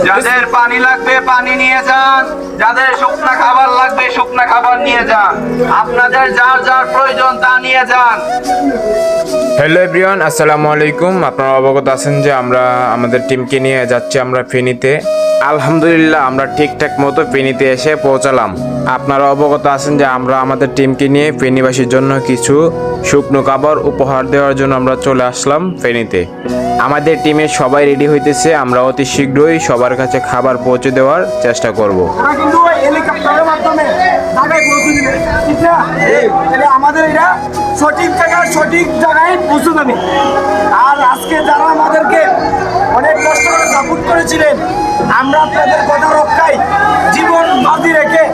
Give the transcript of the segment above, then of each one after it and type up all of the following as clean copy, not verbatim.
যাদের পানি লাগবে পানি নিয়ে যান, যাদের শুকনা খাবার লাগবে শুকনা খাবার নিয়ে যান, আপনাদের যার যার প্রয়োজন তা নিয়ে যান। হ্যালো এভরিওয়ান, আসসালামু আলাইকুম। আপনারা অবগত আছেন যে আমরা আমাদের টিমকে নিয়ে যাচ্ছি আমরা ফেনীতে। আলহামদুলিল্লাহ আমরা ঠিকঠাক মতো ফেনীতে এসে পৌঁছালাম। আপনারা অবগত আছেন যে আমরা আমাদের টিমকে নিয়ে ফেনীবাসীর জন্য কিছু শুকনো খাবার উপহার দেওয়ার জন্য আমরা চলে আসলাম ফেনীতে। আমাদের টিমের সবাই রেডি হইতেছে, আমরা অতি শীঘ্রই সবার কাছে খাবার পৌঁছে দেওয়ার চেষ্টা করব। ওরা কিন্তু হেলিকপ্টারের মাধ্যমে ঢাকায় পৌঁছে দিবে, ঠিক না? তাহলে আমাদের এটা সঠিক জায়গায় পৌঁছে দেবে। আর আজকে যারা আমাদেরকে অনেক কষ্ট করে সাপোর্ট করেছিলেন, আমরা আপনাদের কথা রক্ষায় জীবন বাজি রেখে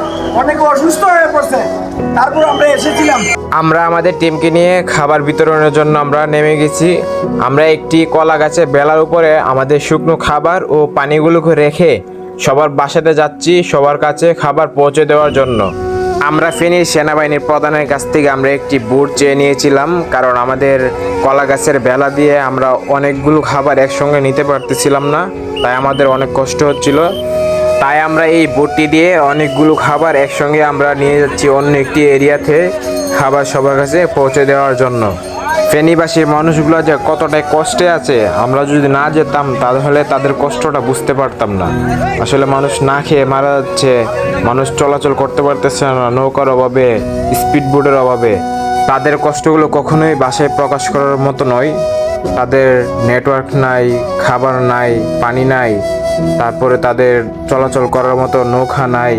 অনেকে অসুস্থ হয়ে পড়ছে, তারপর আমরা এসেছিলাম। আমরা আমাদের টিমকে নিয়ে খাবার বিতরণের জন্য আমরা নেমে গেছি। আমরা একটি কলা গাছে বেলার উপরে আমাদের শুকনো খাবার ও পানিগুলোকে রেখে সবার বাসাতে যাচ্ছি সবার কাছে খাবার পৌঁছে দেওয়ার জন্য। আমরা ফেনীর সেনাবাহিনীর প্রধানের কাছ থেকে আমরা একটি বুট চেয়ে নিয়েছিলাম, কারণ আমাদের কলা গাছের বেলা দিয়ে আমরা অনেকগুলো খাবার একসঙ্গে নিতে পারতেছিলাম না, তাই আমাদের অনেক কষ্ট হচ্ছিল। তাই আমরা এই বুটটি দিয়ে অনেকগুলো খাবার একসঙ্গে আমরা নিয়ে যাচ্ছি অন্য একটি এরিয়াতে খাবার সবার কাছে পৌঁছে দেওয়ার জন্য। ফেনীবাসীর মানুষগুলো যে কতটাই কষ্টে আছে, আমরা যদি না যেতাম তাহলে তাদের কষ্টটা বুঝতে পারতাম না। আসলে মানুষ না খেয়ে মারা যাচ্ছে, মানুষ চলাচল করতে পারতেছে না নৌকার অভাবে, স্পিড বোটের অভাবে। তাদের কষ্টগুলো কখনোই ভাষায় প্রকাশ করার মতো নয়। তাদের নেটওয়ার্ক নাই, খাবার নাই, পানি নাই, তারপরে তাদের চলাচল করার মতো নৌকা নাই,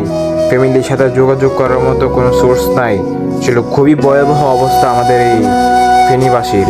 ফ্যামিলির সাথে যোগাযোগ করার মতো কোনো সোর্স নাই। ছিল খুবই ভয়াবহ অবস্থা আমাদের এই ফেনীবাসীর।